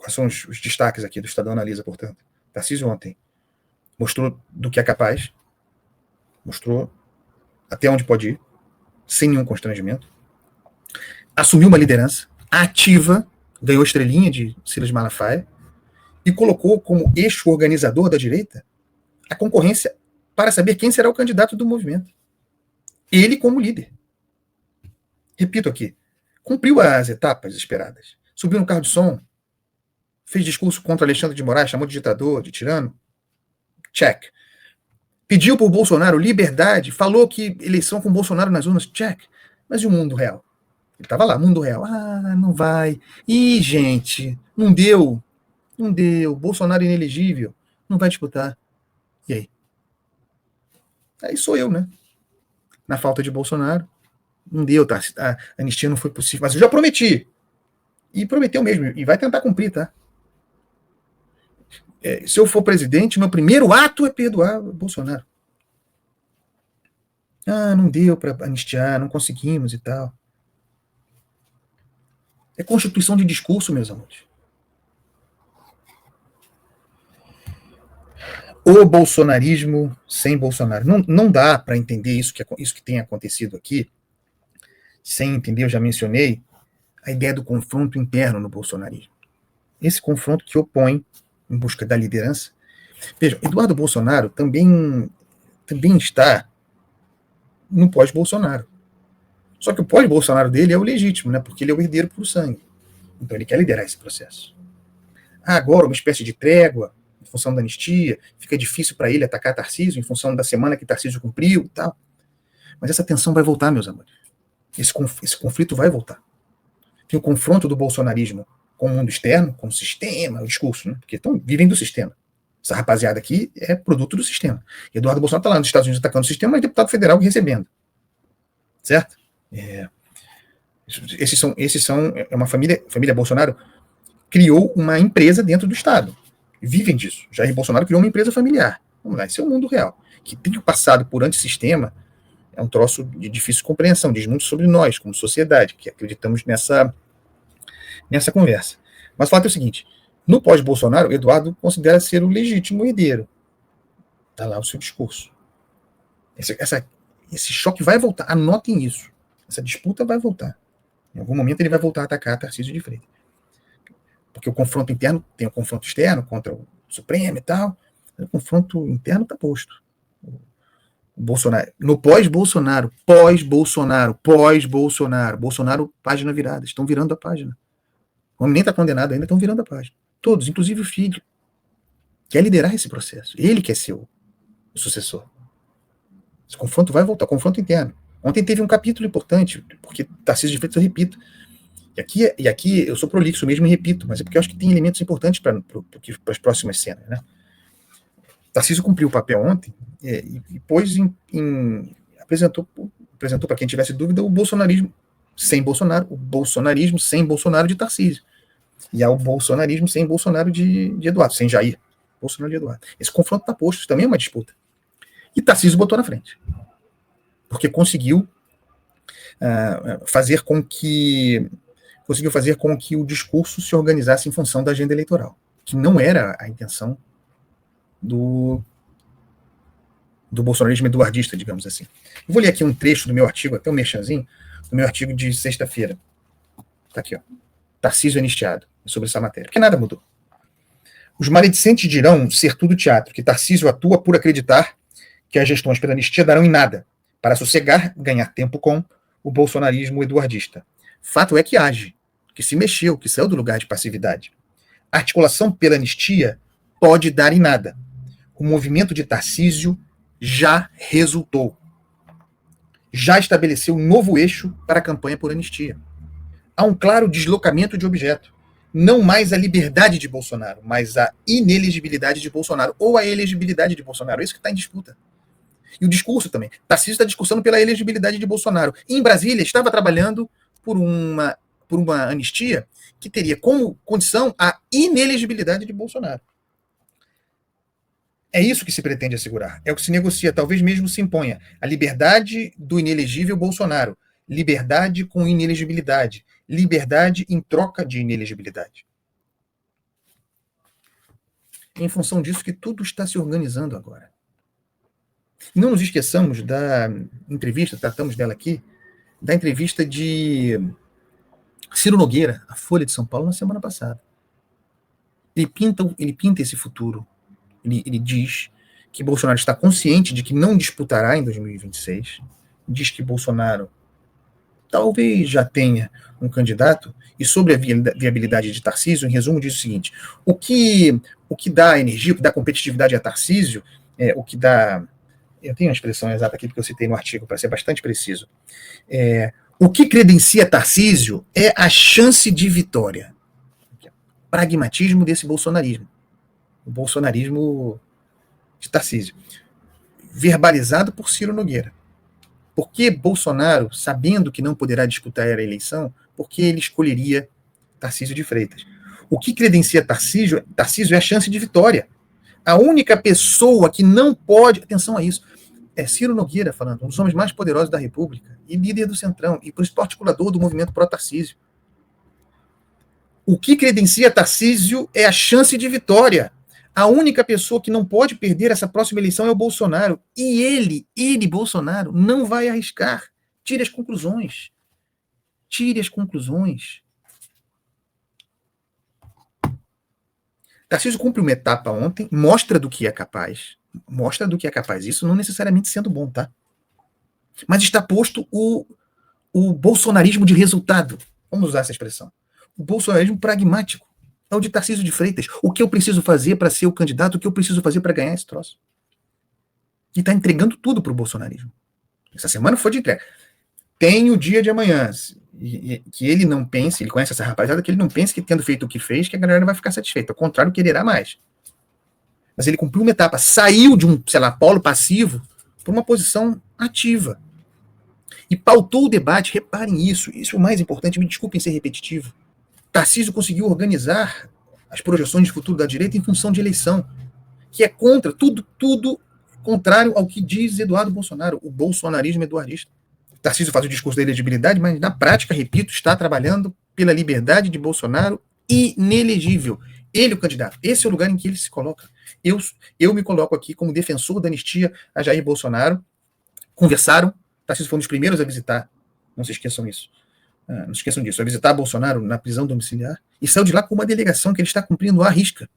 quais são os destaques aqui do Estadão Analisa, portanto. Tarcísio ontem mostrou do que é capaz, mostrou até onde pode ir, sem nenhum constrangimento, assumiu uma liderança ativa, ganhou estrelinha de Silas Malafaia e colocou como eixo organizador da direita a concorrência para saber quem será o candidato do movimento. Ele como líder. Repito aqui, cumpriu as etapas esperadas. Subiu no carro de som, fez discurso contra Alexandre de Moraes, chamou de ditador, de tirano. Check. Pediu para o Bolsonaro liberdade, falou que eleição com Bolsonaro nas urnas, check. Mas e o mundo real? Ele estava lá, mundo real. Ah, não vai. Ih, gente, não deu. Não deu. Bolsonaro inelegível. Não vai disputar. E aí? Aí sou eu, né? Na falta de Bolsonaro. Não deu, tá? A anistia não foi possível. Mas eu já prometi. E prometeu mesmo. E vai tentar cumprir, tá? Se eu for presidente, meu primeiro ato é perdoar Bolsonaro. Ah, não deu para anistiar, não conseguimos e tal. É constituição de discurso, meus amores. O bolsonarismo sem Bolsonaro. Não dá para entender isso que tem acontecido aqui sem entender, eu já mencionei, a ideia do confronto interno no bolsonarismo. Esse confronto que opõe em busca da liderança. Veja, Eduardo Bolsonaro também está no pós-Bolsonaro. Só que o pós-Bolsonaro dele é o legítimo, né? Porque ele é o herdeiro por sangue. Então ele quer liderar esse processo. Agora, uma espécie de trégua, em função da anistia, fica difícil para ele atacar Tarcísio, em função da semana que Tarcísio cumpriu e tal. Mas essa tensão vai voltar, meus amores. Esse conflito vai voltar. Tem o confronto do bolsonarismo com o mundo externo, com o sistema, o discurso, né? Porque vivem do sistema. Essa rapaziada aqui é produto do sistema. Eduardo Bolsonaro está lá nos Estados Unidos atacando o sistema, mas deputado federal recebendo. Certo? Esses são uma família Bolsonaro criou uma empresa dentro do Estado. Vivem disso. Jair Bolsonaro criou uma empresa familiar. Vamos lá, esse é o mundo real. Que tem passado por antissistema é um troço de difícil compreensão, diz muito sobre nós, como sociedade, que acreditamos nessa conversa. Mas o fato é o seguinte, no pós-Bolsonaro, Eduardo considera ser o legítimo herdeiro. Está lá o seu discurso. Esse choque vai voltar, anotem isso. Essa disputa vai voltar. Em algum momento ele vai voltar a atacar Tarcísio de Freitas. Porque o confronto interno tem o confronto externo contra o Supremo e tal. O confronto interno está posto. Bolsonaro, no pós-Bolsonaro, Bolsonaro, página virada, estão virando a página. O homem nem está condenado ainda, estão virando a página. Todos, inclusive o filho, quer liderar esse processo. Ele quer ser o sucessor. Esse confronto vai voltar, confronto interno. Ontem teve um capítulo importante, porque Tarcísio de Freitas, eu repito. E aqui eu sou prolixo mesmo e repito, mas é porque eu acho que tem elementos importantes para as próximas cenas, né? Tarcísio cumpriu o papel ontem e pôs apresentou para quem tivesse dúvida o bolsonarismo sem Bolsonaro, o bolsonarismo sem Bolsonaro de Tarcísio. E há o bolsonarismo sem Bolsonaro de Eduardo, sem Jair. Bolsonaro de Eduardo. Esse confronto está posto, isso também é uma disputa. E Tarcísio botou na frente. Porque conseguiu fazer com que o discurso se organizasse em função da agenda eleitoral, que não era a intenção do bolsonarismo eduardista, digamos assim. Eu vou ler aqui um trecho do meu artigo, até um merchanzinho, do meu artigo de sexta-feira. Está aqui, ó. Tarcísio anistiado, sobre essa matéria, porque nada mudou. Os maledicentes dirão ser tudo teatro, que Tarcísio atua por acreditar que as gestões pela anistia darão em nada, para sossegar, ganhar tempo com o bolsonarismo eduardista. Fato é que age, que se mexeu, que saiu do lugar de passividade. A articulação pela anistia pode dar em nada. O movimento de Tarcísio já resultou. Já estabeleceu um novo eixo para a campanha por anistia. Há um claro deslocamento de objeto. Não mais a liberdade de Bolsonaro, mas a inelegibilidade de Bolsonaro, ou a elegibilidade de Bolsonaro. É isso que está em disputa. E o discurso também. Tarcísio está discursando pela elegibilidade de Bolsonaro. E em Brasília estava trabalhando por uma anistia que teria como condição a inelegibilidade de Bolsonaro. É isso que se pretende assegurar. É o que se negocia, talvez mesmo se imponha. A liberdade do inelegível Bolsonaro. Liberdade com inelegibilidade. Liberdade em troca de inelegibilidade. É em função disso que tudo está se organizando agora. Não nos esqueçamos da entrevista, tratamos dela aqui, da entrevista de Ciro Nogueira, à Folha de São Paulo, na semana passada. Ele pinta esse futuro. Ele diz que Bolsonaro está consciente de que não disputará em 2026, diz que Bolsonaro talvez já tenha um candidato, e sobre a viabilidade de Tarcísio, em resumo, diz o seguinte: o que dá energia, o que dá competitividade a Tarcísio, o que dá. Eu tenho a expressão exata aqui, porque eu citei no artigo, para ser bastante preciso. O que credencia Tarcísio é a chance de vitória. Pragmatismo desse bolsonarismo. O bolsonarismo de Tarcísio. Verbalizado por Ciro Nogueira. Por que Bolsonaro, sabendo que não poderá disputar a eleição, por que ele escolheria Tarcísio de Freitas? O que credencia Tarcísio é a chance de vitória. A única pessoa que não pode... Atenção a isso. É Ciro Nogueira falando, um dos homens mais poderosos da República, e líder do Centrão, e principal articulador do movimento pró-Tarcísio. O que credencia Tarcísio é a chance de vitória. A única pessoa que não pode perder essa próxima eleição é o Bolsonaro. E ele, Bolsonaro, não vai arriscar. Tire as conclusões. Tire as conclusões. Tarcísio cumpre uma etapa ontem, mostra do que é capaz. Mostra do que é capaz. Isso não necessariamente sendo bom, tá? Mas está posto o bolsonarismo de resultado. Vamos usar essa expressão. O bolsonarismo pragmático. É o de Tarcísio de Freitas. O que eu preciso fazer para ser o candidato, o que eu preciso fazer para ganhar esse troço. E está entregando tudo para o bolsonarismo. Essa semana foi de entrega. Tem o dia de amanhã. Que ele não pense, ele conhece essa rapaziada, que ele não pense que tendo feito o que fez, que a galera vai ficar satisfeita. Ao contrário, quererá mais. Mas ele cumpriu uma etapa. Saiu de um, polo passivo para uma posição ativa. E pautou o debate. Reparem isso. Isso é o mais importante. Me desculpem ser repetitivo. Tarcísio conseguiu organizar as projeções de futuro da direita em função de eleição, que é contra tudo contrário ao que diz Eduardo Bolsonaro, o bolsonarismo eduardista. Tarcísio faz o discurso da elegibilidade, mas na prática, repito, está trabalhando pela liberdade de Bolsonaro inelegível. Ele, o candidato. Esse é o lugar em que ele se coloca. Eu me coloco aqui como defensor da anistia a Jair Bolsonaro. Conversaram. Tarcísio foi um dos primeiros a visitar. Não se esqueçam isso. Não se esqueçam disso. A visitar Bolsonaro na prisão domiciliar e saiu de lá com uma delegação que ele está cumprindo à risca.